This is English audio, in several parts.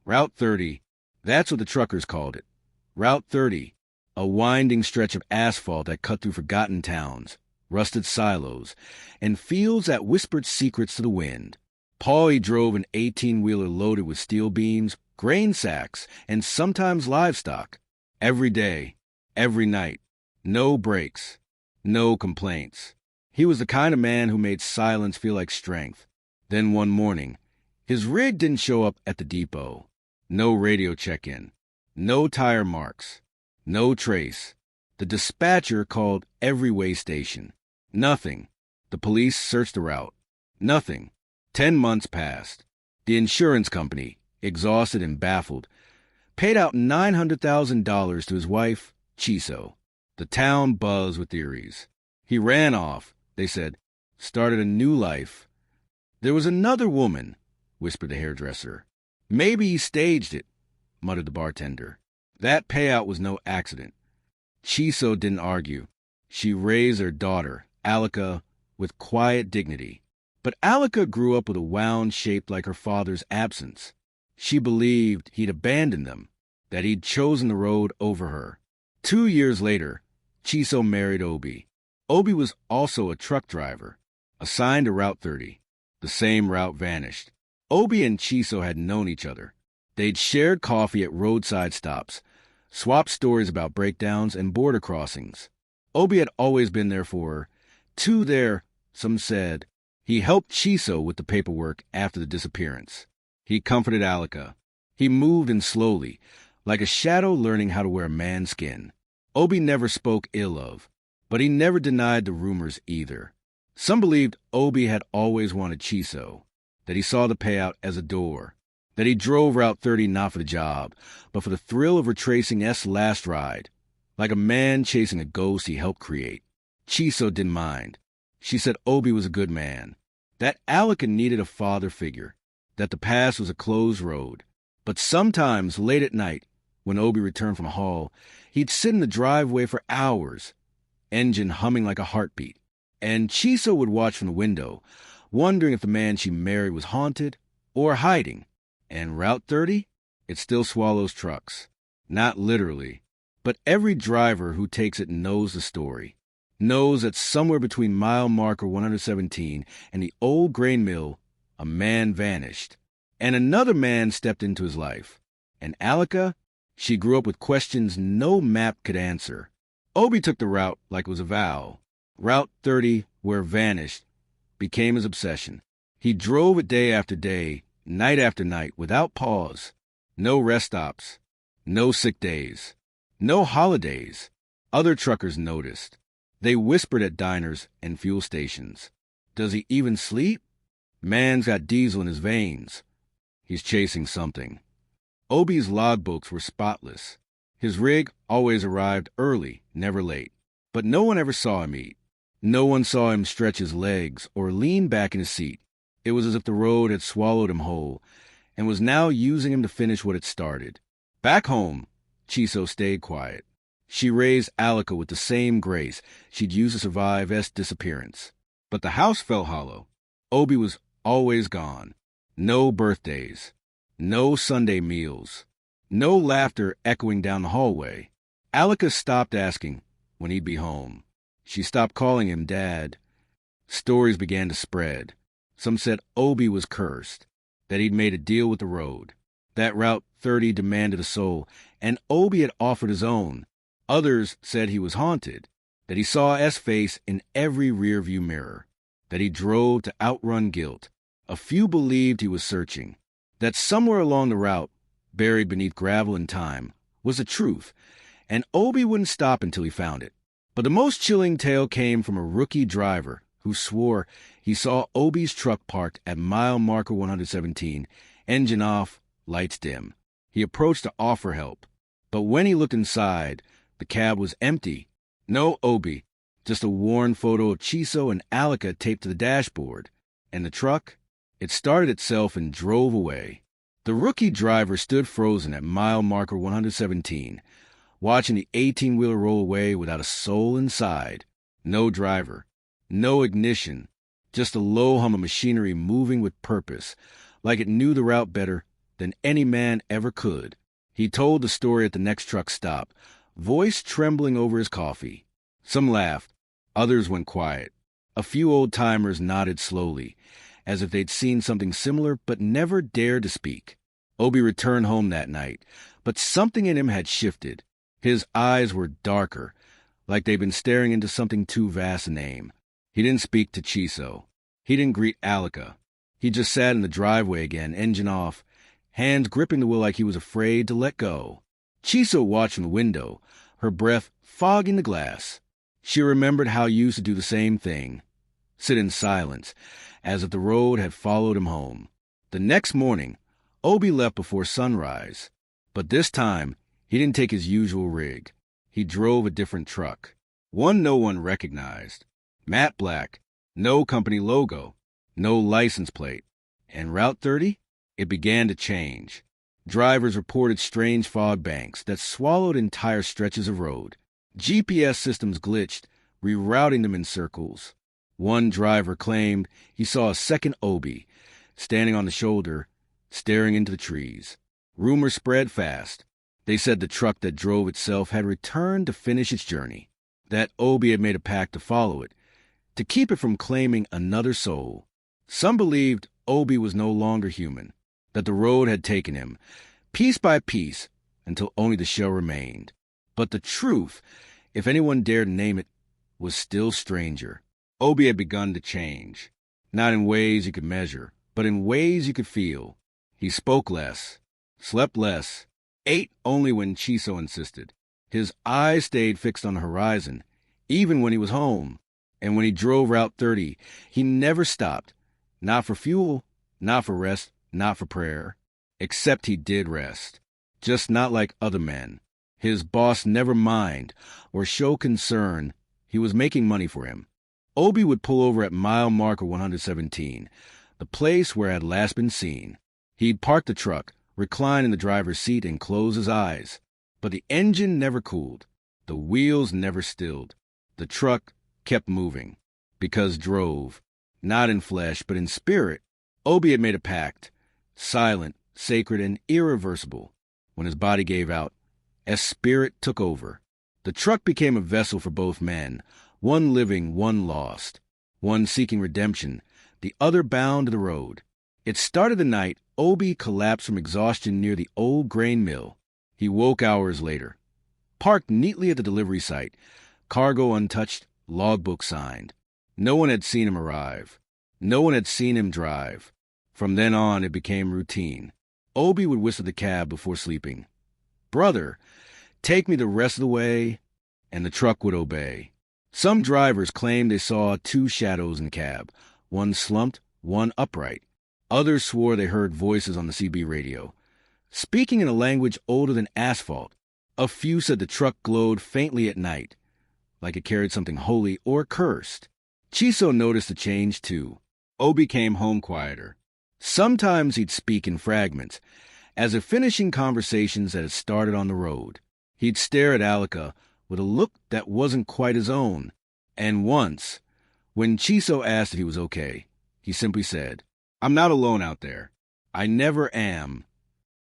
Route 30, that's what the truckers called it. Route 30, a winding stretch of asphalt that cut through forgotten towns, rusted silos, and fields that whispered secrets to the wind. Paulie drove an 18-wheeler loaded with steel beams, grain sacks, and sometimes livestock. Every day, every night. No breaks. No complaints. He was the kind of man who made silence feel like strength. Then one morning, his rig didn't show up at the depot. No radio check-in. No tire marks. No trace. The dispatcher called every way station. Nothing. The police searched the route. Nothing. 10 months passed. The insurance company, exhausted and baffled, paid out $900,000 to his wife, Chiso. The town buzzed with theories. He ran off, they said, started a new life. There was another woman, whispered the hairdresser. Maybe he staged it, muttered the bartender. That payout was no accident. Chiso didn't argue. She raised her daughter, Alika, with quiet dignity. But Alika grew up with a wound shaped like her father's absence. She believed he'd abandoned them, that he'd chosen the road over her. 2 years later, Chiso married Obi. Obi was also a truck driver, assigned to Route 30. The same route vanished. Obi and Chiso had known each other. They'd shared coffee at roadside stops, swapped stories about breakdowns and border crossings. Obi had always been there for her. Too there, some said. He helped Chiso with the paperwork after the disappearance. He comforted Alika. He moved in slowly, like a shadow learning how to wear a man's skin. Obi never spoke ill of, but he never denied the rumors either. Some believed Obi had always wanted Chiso, that he saw the payout as a door, that he drove Route 30 not for the job, but for the thrill of retracing S' last ride, like a man chasing a ghost he helped create. Chiso didn't mind. She said Obi was a good man, that Alika needed a father figure, that the past was a closed road. But sometimes, late at night, when Obi returned from hall, he'd sit in the driveway for hours, engine humming like a heartbeat, and Chiso would watch from the window, wondering if the man she married was haunted or hiding. And Route 30? It still swallows trucks. Not literally, but every driver who takes it knows the story, knows that somewhere between mile marker 117 and the old grain mill, a man vanished, and another man stepped into his life. And Alika, she grew up with questions no map could answer. Obi took the route like it was a vow. Route 30, where vanished, became his obsession. He drove it day after day, night after night, without pause. No rest stops. No sick days. No holidays. Other truckers noticed. They whispered at diners and fuel stations. Does he even sleep? Man's got diesel in his veins. He's chasing something. Obi's logbooks were spotless. His rig always arrived early, never late. But no one ever saw him eat. No one saw him stretch his legs or lean back in his seat. It was as if the road had swallowed him whole and was now using him to finish what it started. Back home, Chiso stayed quiet. She raised Alika with the same grace she'd used to survive S' disappearance. But the house felt hollow. Obi was always gone. No birthdays. No Sunday meals. No laughter echoing down the hallway. Alika stopped asking when he'd be home. She stopped calling him Dad. Stories began to spread. Some said Obi was cursed, that he'd made a deal with the road, that Route 30 demanded a soul, and Obi had offered his own. Others said he was haunted, that he saw S' face in every rearview mirror, that he drove to outrun guilt. A few believed he was searching, that somewhere along the route, buried beneath gravel and time, was the truth, and Obi wouldn't stop until he found it. But the most chilling tale came from a rookie driver who swore he saw Obi's truck parked at mile marker 117, engine off, lights dim. He approached to offer help, but when he looked inside, the cab was empty. No Obi, just a worn photo of Chiso and Alika taped to the dashboard. And the truck? It started itself and drove away. The rookie driver stood frozen at mile marker 117, watching the 18-wheeler roll away without a soul inside. No driver, no ignition, just a low hum of machinery moving with purpose, like it knew the route better than any man ever could. He told the story at the next truck stop, voice trembling over his coffee. Some laughed, others went quiet. A few old-timers nodded slowly, as if they'd seen something similar but never dared to speak. Obi returned home that night, but something in him had shifted. His eyes were darker, like they'd been staring into something too vast to name. He didn't speak to Chiso. He didn't greet Alika. He just sat in the driveway again, engine off, hands gripping the wheel like he was afraid to let go. Chiso watched from the window, her breath fogging the glass. She remembered how he used to do the same thing, sit in silence, as if the road had followed him home. The next morning, Obi left before sunrise, but this time he didn't take his usual rig. He drove a different truck, one no one recognized. Matte black, no company logo, no license plate. And Route 30? It began to change. Drivers reported strange fog banks that swallowed entire stretches of road. GPS systems glitched, rerouting them in circles. One driver claimed he saw a second Obi, standing on the shoulder, staring into the trees. Rumors spread fast. They said the truck that drove itself had returned to finish its journey, that Obi had made a pact to follow it, to keep it from claiming another soul. Some believed Obi was no longer human, that the road had taken him, piece by piece, until only the shell remained. But the truth, if anyone dared name it, was still stranger. Obi had begun to change, not in ways you could measure, but in ways you could feel. He spoke less, slept less, ate only when Chiso insisted. His eyes stayed fixed on the horizon, even when he was home. And when he drove Route 30, he never stopped. Not for fuel, not for rest, not for prayer. Except he did rest. Just not like other men. His boss never mind or show concern. He was making money for him. Obi would pull over at mile marker 117, the place where it had last been seen. He'd park the truck, recline in the driver's seat, and close his eyes. But the engine never cooled. The wheels never stilled. The truck kept moving, because drove, not in flesh, but in spirit. Obi had made a pact, silent, sacred, and irreversible. When his body gave out, as spirit took over, the truck became a vessel for both men, one living, one lost, one seeking redemption, the other bound to the road. It started the night Obi collapsed from exhaustion near the old grain mill. He woke hours later, parked neatly at the delivery site, cargo untouched, logbook signed. No one had seen him arrive. No one had seen him drive. From then on, it became routine. Obi would whistle the cab before sleeping. "Brother, take me the rest of the way," and the truck would obey. Some drivers claimed they saw two shadows in the cab, one slumped, one upright. Others swore they heard voices on the CB radio, speaking in a language older than asphalt. A few said the truck glowed faintly at night, like it carried something holy or cursed. Chiso noticed the change, too. Obi came home quieter. Sometimes he'd speak in fragments, as if finishing conversations that had started on the road. He'd stare at Alika with a look that wasn't quite his own. And once, when Chiso asked if he was okay, he simply said, "I'm not alone out there. I never am."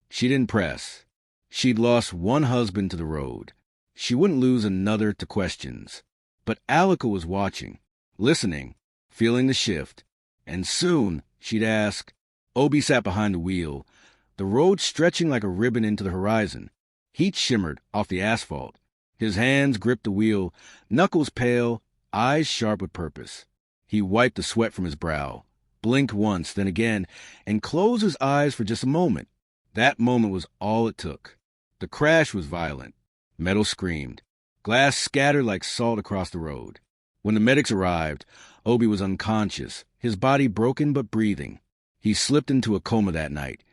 She didn't press. She'd lost one husband to the road. She wouldn't lose another to questions. But Alika was watching, listening, feeling the shift. And soon she'd ask. Obi sat behind the wheel, the road stretching like a ribbon into the horizon. Heat shimmered off the asphalt. His hands gripped the wheel, knuckles pale, eyes sharp with purpose. He wiped the sweat from his brow, blinked once, then again, and closed his eyes for just a moment. That moment was all it took. The crash was violent. Metal screamed. Glass scattered like salt across the road. When the medics arrived, Obi was unconscious, his body broken but breathing. He slipped into a coma that night,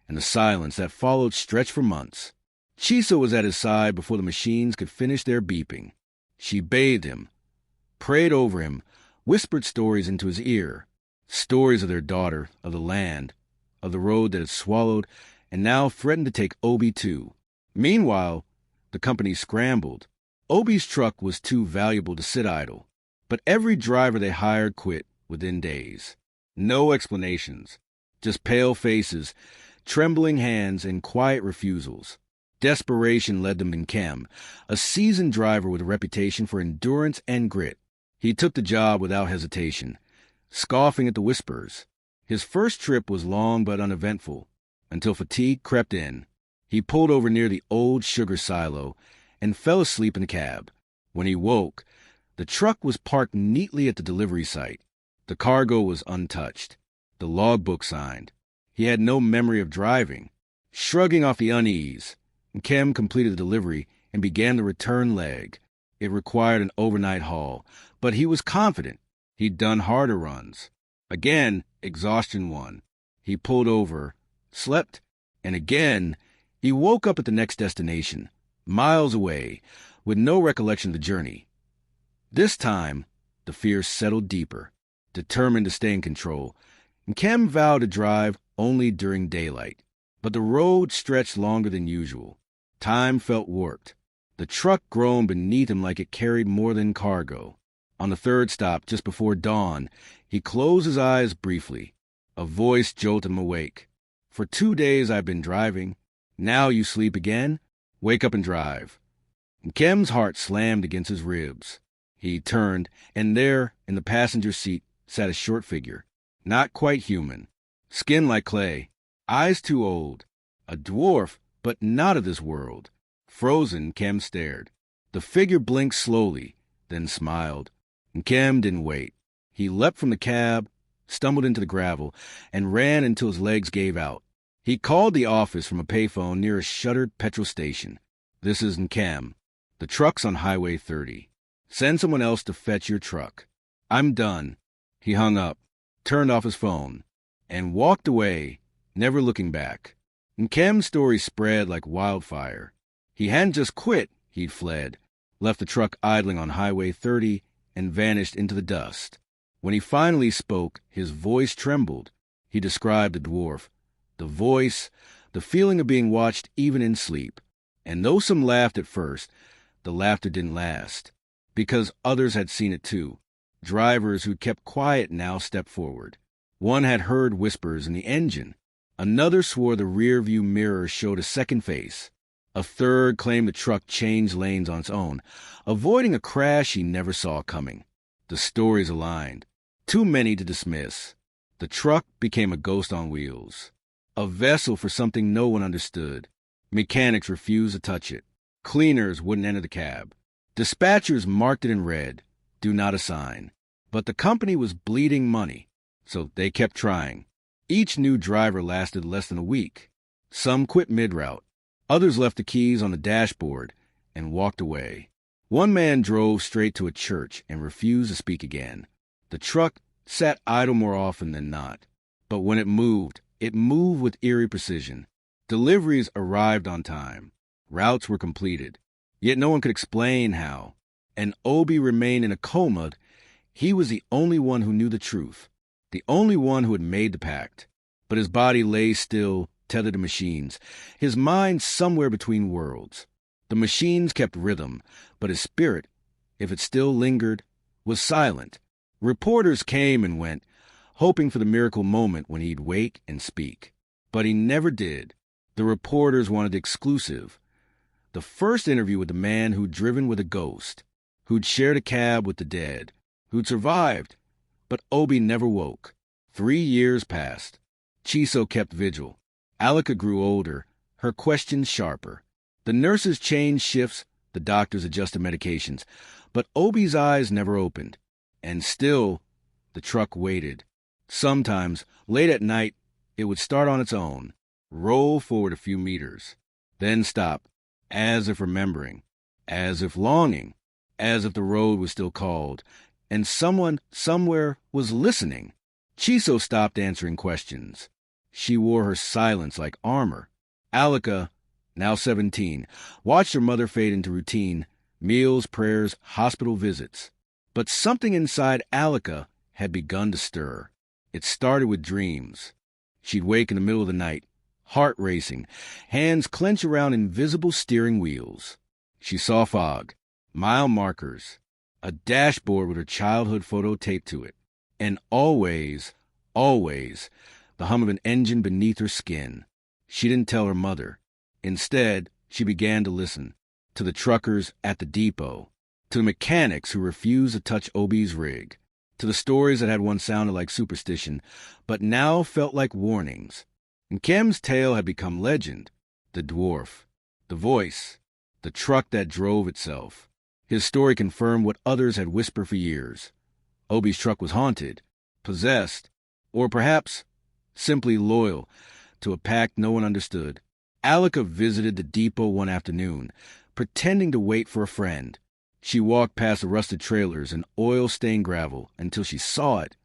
and the silence that followed stretched for months. Chiso was at his side before the machines could finish their beeping. She bathed him, prayed over him, whispered stories into his ear. Stories of their daughter, of the land, of the road that had swallowed and now threatened to take Obi too. Meanwhile, the company scrambled. Obi's truck was too valuable to sit idle, but every driver they hired quit within days. No explanations, just pale faces, trembling hands and quiet refusals. Desperation led them in Kem, a seasoned driver with a reputation for endurance and grit. He took the job without hesitation, scoffing at the whispers. His first trip was long but uneventful, until fatigue crept in. He pulled over near the old sugar silo and fell asleep in the cab. When he woke, the truck was parked neatly at the delivery site. The cargo was untouched, the logbook signed. He had no memory of driving. Shrugging off the unease, Kem completed the delivery and began the return leg. It required an overnight haul, but he was confident. He'd done harder runs. Again, exhaustion won. He pulled over, slept, and again, he woke up at the next destination, miles away, with no recollection of the journey. This time, the fear settled deeper. Determined to stay in control, Kem vowed to drive only during daylight. But the road stretched longer than usual. Time felt warped. The truck groaned beneath him like it carried more than cargo. On the third stop, just before dawn, he closed his eyes briefly. A voice jolted him awake. "For 2 days I've been driving. Now you sleep again? Wake up and drive." Kem's heart slammed against his ribs. He turned, and there, in the passenger seat, sat a short figure. Not quite human. Skin like clay. Eyes too old. A dwarf, but not of this world. Frozen, Kem stared. The figure blinked slowly, then smiled. And Kem didn't wait. He leapt from the cab, stumbled into the gravel, and ran until his legs gave out. He called the office from a payphone near a shuttered petrol station. "This is Kem. The truck's on Highway 30. Send someone else to fetch your truck. I'm done." He hung up, turned off his phone, and walked away, never looking back. And Kem's story spread like wildfire. He hadn't just quit, he'd fled, left the truck idling on Highway 30, and vanished into the dust. When he finally spoke, his voice trembled. He described the dwarf. The voice, the feeling of being watched even in sleep. And though some laughed at first, the laughter didn't last, because others had seen it too. Drivers who'd kept quiet now stepped forward. One had heard whispers in the engine. Another swore the rear-view mirror showed a second face. A third claimed the truck changed lanes on its own, avoiding a crash he never saw coming. The stories aligned. Too many to dismiss. The truck became a ghost on wheels. A vessel for something no one understood. Mechanics refused to touch it. Cleaners wouldn't enter the cab. Dispatchers marked it in red. Do not assign. But the company was bleeding money, so they kept trying. Each new driver lasted less than a week. Some quit mid-route. Others left the keys on the dashboard and walked away. One man drove straight to a church and refused to speak again. The truck sat idle more often than not. But when it moved with eerie precision. Deliveries arrived on time. Routes were completed. Yet no one could explain how. And Obi remained in a coma. He was the only one who knew the truth, the only one who had made the pact. But his body lay still, tethered to machines, his mind somewhere between worlds. The machines kept rhythm, but his spirit, if it still lingered, was silent. Reporters came and went, hoping for the miracle moment when he'd wake and speak. But he never did. The reporters wanted exclusive. The first interview with the man who'd driven with a ghost, who'd shared a cab with the dead, who'd survived. But Obi never woke. 3 years passed. Chiso kept vigil. Alika grew older, her questions sharper. The nurses changed shifts, the doctors adjusted medications. But Obi's eyes never opened. And still, the truck waited. Sometimes, late at night, it would start on its own, roll forward a few meters, then stop, as if remembering, as if longing, as if the road was still called, and someone somewhere was listening. Chiso stopped answering questions. She wore her silence like armor. Alika, now 17, watched her mother fade into routine, meals, prayers, hospital visits. But something inside Alika had begun to stir. It started with dreams. She'd wake in the middle of the night, heart racing, hands clenched around invisible steering wheels. She saw fog, mile markers, a dashboard with her childhood photo taped to it, and always, the hum of an engine beneath her skin. She didn't tell her mother. Instead, she began to listen. To the truckers at the depot. To the mechanics who refused to touch Obi's rig. To the stories that had once sounded like superstition, but now felt like warnings. And Kim's tale had become legend. The dwarf. The voice. The truck that drove itself. His story confirmed what others had whispered for years. Obi's truck was haunted, possessed, or perhaps simply loyal to a pact no one understood. Alika visited the depot one afternoon, pretending to wait for a friend. She walked past the rusted trailers and oil-stained gravel until she saw it.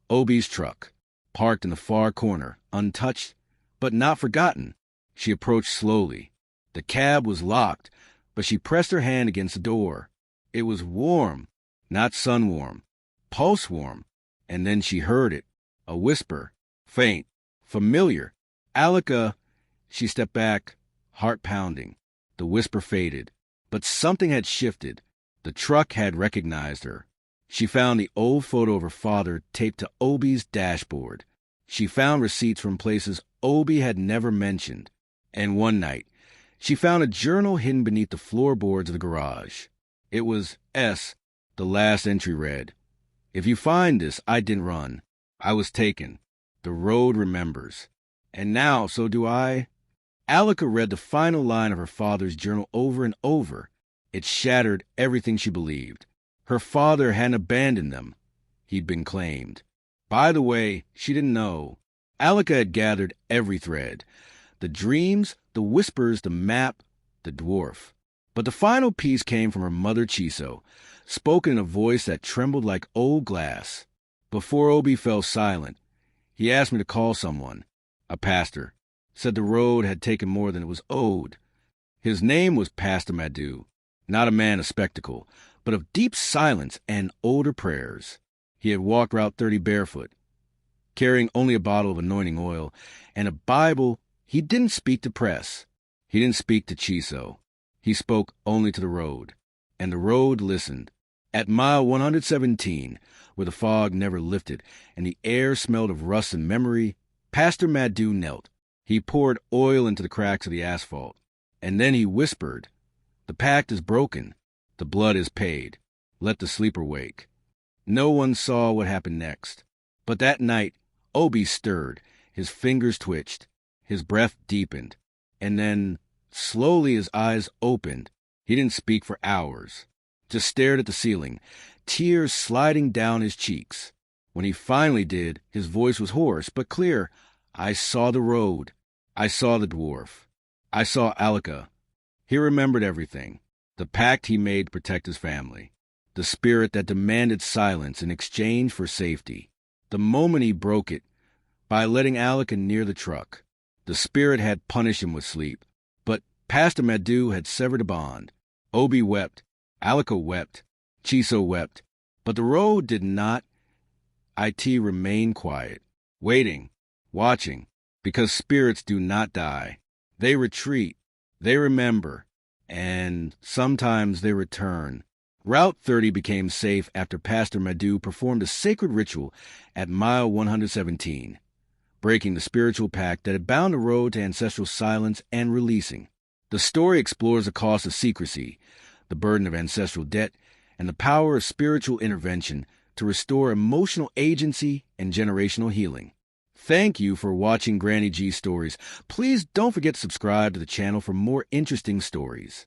Obi's truck, parked in the far corner, untouched, but not forgotten. She approached slowly. The cab was locked, but she pressed her hand against the door. It was warm, not sun-warm, pulse-warm, and then she heard it, a whisper, faint, familiar. Alika. She stepped back, heart pounding. The whisper faded, but something had shifted. The truck had recognized her. She found the old photo of her father taped to Obi's dashboard. She found receipts from places Obi had never mentioned. And one night, she found a journal hidden beneath the floorboards of the garage. It was S. The last entry read, "If you find this, I didn't run. I was taken. The road remembers. And now, so do I." Alika read the final line of her father's journal over and over. It shattered everything she believed. Her father hadn't abandoned them. He'd been claimed. By the way, she didn't know. Alika had gathered every thread. The dreams, the whispers, the map, the dwarf. But the final piece came from her mother Chiso, spoken in a voice that trembled like old glass. Before Obi fell silent, he asked me to call someone. A pastor. Said the road had taken more than it was owed. His name was Pastor Madhu, not a man of spectacle, but of deep silence and older prayers. He had walked Route 30 barefoot, carrying only a bottle of anointing oil and a Bible. He didn't speak to press. He didn't speak to Chiso. He spoke only to the road. And the road listened. At mile 117, where the fog never lifted and the air smelled of rust and memory, Pastor Madhu knelt. He poured oil into the cracks of the asphalt. And then he whispered, "The pact is broken. The blood is paid. Let the sleeper wake." No one saw what happened next. But that night, Obi stirred. His fingers twitched. His breath deepened. And then, slowly his eyes opened. He didn't speak for hours. Just stared at the ceiling, tears sliding down his cheeks. When he finally did, his voice was hoarse but clear. "I saw the road. I saw the dwarf. I saw Alika." He remembered everything. The pact he made to protect his family. The spirit that demanded silence in exchange for safety. The moment he broke it, by letting Alika near the truck. The spirit had punished him with sleep. But Pastor Madhu had severed a bond. Obi wept. Alika wept. Chiso wept. But the road did not. It remained quiet, waiting, watching, because spirits do not die. They retreat, they remember, and sometimes they return. Route 30 became safe after Pastor Madhu performed a sacred ritual at mile 117, breaking the spiritual pact that had bound the road to ancestral silence and releasing. The story explores the cost of secrecy, the burden of ancestral debt, and the power of spiritual intervention to restore emotional agency and generational healing. Thank you for watching Granny G Stories. Please don't forget to subscribe to the channel for more interesting stories.